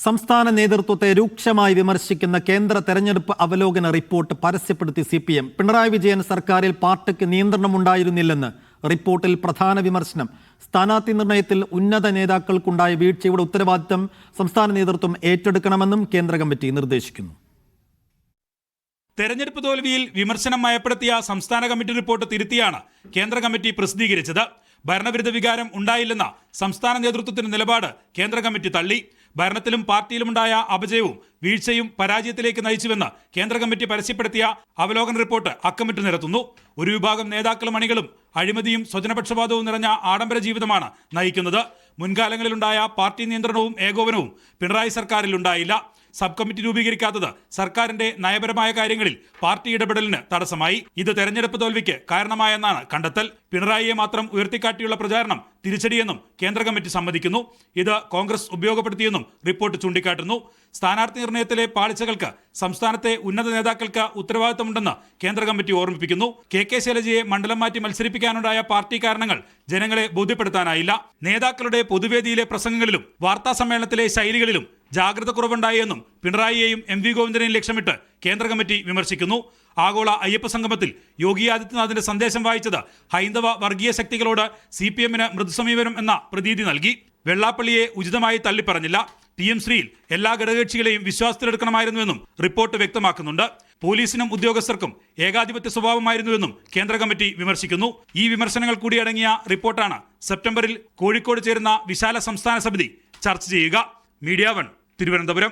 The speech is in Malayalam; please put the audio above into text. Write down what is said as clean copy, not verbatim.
സംസ്ഥാന നേതൃത്വത്തെ രൂക്ഷമായി വിമർശിക്കുന്ന കേന്ദ്ര തെരഞ്ഞെടുപ്പ് അവലോകന റിപ്പോർട്ട് പരസ്യപ്പെടുത്തി CPM. പിണറായി വിജയൻ സർക്കാരിൽ പാർട്ടിക്ക് നിയന്ത്രണമുണ്ടായിരുന്നില്ലെന്ന് റിപ്പോർട്ടിൽ പ്രധാന വിമർശനം. സ്ഥാനാർത്ഥി നിർണയത്തിൽ ഉന്നത നേതാക്കൾക്കുണ്ടായ വീഴ്ചയുടെ ഉത്തരവാദിത്തം സംസ്ഥാന നേതൃത്വം ഏറ്റെടുക്കണമെന്നും കേന്ദ്ര കമ്മിറ്റി നിർദ്ദേശിക്കുന്നു. തെരഞ്ഞെടുപ്പ് തോൽവിയിൽ വിമർശനം മയപ്പെടുത്തിയ സംസ്ഥാന കമ്മിറ്റി റിപ്പോർട്ട് തിരുത്തിയാണ് കേന്ദ്ര കമ്മിറ്റി പ്രസിദ്ധീകരിച്ചത്. ഭരണവിരുദ്ധ വികാരം ഉണ്ടായില്ലെന്ന സംസ്ഥാന നേതൃത്വത്തിന്റെ നിലപാട് കേന്ദ്ര കമ്മിറ്റി തള്ളി. ഭരണത്തിലും പാർട്ടിയിലുമുണ്ടായ അപജയവും വീഴ്ചയും പരാജയത്തിലേക്ക് നയിച്ചുവെന്ന് കേന്ദ്ര കമ്മിറ്റി പരസ്യപ്പെടുത്തിയ അവലോകന റിപ്പോർട്ട് അക്കമിട്ട് നിരത്തുന്നു. ഒരു വിഭാഗം നേതാക്കളും അണികളും അഴിമതിയും സ്വജനപക്ഷപാതവും നിറഞ്ഞ ആഡംബര ജീവിതമാണ് നയിക്കുന്നത്. മുൻകാലങ്ങളിലുണ്ടായ പാർട്ടി നിയന്ത്രണവും ഏകോപനവും പിണറായി സർക്കാരിൽ ഉണ്ടായില്ല. സബ് കമ്മിറ്റി രൂപീകരിക്കാത്തത് സർക്കാരിന്റെ നയപരമായ കാര്യങ്ങളിൽ പാർട്ടി ഇടപെടലിന് തടസ്സമായി. ഇത് തെരഞ്ഞെടുപ്പ് തോൽവിക്ക് കാരണമായെന്നാണ് കണ്ടെത്തൽ. പിണറായിയെ മാത്രം ഉയർത്തിക്കാട്ടിയുള്ള പ്രചാരണം തിരിച്ചടിയെന്നും കേന്ദ്ര കമ്മിറ്റി സമ്മതിക്കുന്നു. ഇത് കോൺഗ്രസ് ഉപയോഗപ്പെടുത്തിയെന്നും റിപ്പോർട്ട് ചൂണ്ടിക്കാട്ടുന്നു. സ്ഥാനാർത്ഥി നിർണയത്തിലെ പാളിച്ചകൾക്ക് സംസ്ഥാനത്തെ ഉന്നത നേതാക്കൾക്ക് ഉത്തരവാദിത്തമുണ്ടെന്ന് കേന്ദ്ര കമ്മിറ്റി ഓർമ്മിപ്പിക്കുന്നു. KK ശൈലജയെ മണ്ഡലം മാറ്റി മത്സരിപ്പിക്കാനുണ്ടായ പാർട്ടി കാരണങ്ങൾ ജനങ്ങളെ ബോധ്യപ്പെടുത്താനായില്ല. നേതാക്കളുടെ പൊതുവേദിയിലെ പ്രസംഗങ്ങളിലും വാർത്താ സമ്മേളനത്തിലെ ശൈലികളിലും ജാഗ്രത കുറവുണ്ടായി എന്നും പിണറായിയെയും MV ഗോവിന്ദനെയും ലക്ഷ്യമിട്ട് കേന്ദ്ര കമ്മിറ്റി വിമർശിക്കുന്നു. ആഗോള അയ്യപ്പ സംഗമത്തിൽ യോഗി ആദിത്യനാഥിന്റെ സന്ദേശം വായിച്ചത് ഹൈന്ദവ വർഗീയ ശക്തികളോട് CPMന് മൃദുസമീപനം എന്ന പ്രതീതി നൽകി. വെള്ളാപ്പള്ളിയെ ഉചിതമായി തള്ളിപ്പറഞ്ഞില്ല. TM ശ്രീയിൽ എല്ലാ ഘടകകക്ഷികളെയും വിശ്വാസത്തിലെടുക്കണമായിരുന്നുവെന്നും റിപ്പോർട്ട് വ്യക്തമാക്കുന്നുണ്ട്. പോലീസിനും ഉദ്യോഗസ്ഥർക്കും ഏകാധിപത്യ സ്വഭാവമായിരുന്നുവെന്നും കേന്ദ്ര കമ്മിറ്റി വിമർശിക്കുന്നു. ഈ വിമർശനങ്ങൾ കൂടിയടങ്ങിയ റിപ്പോർട്ടാണ് സെപ്റ്റംബറിൽ കോഴിക്കോട് ചേരുന്ന വിശാല സംസ്ഥാന സമിതി ചർച്ച ചെയ്യുക. മീഡിയ 1 തിരുവനന്തപുരം.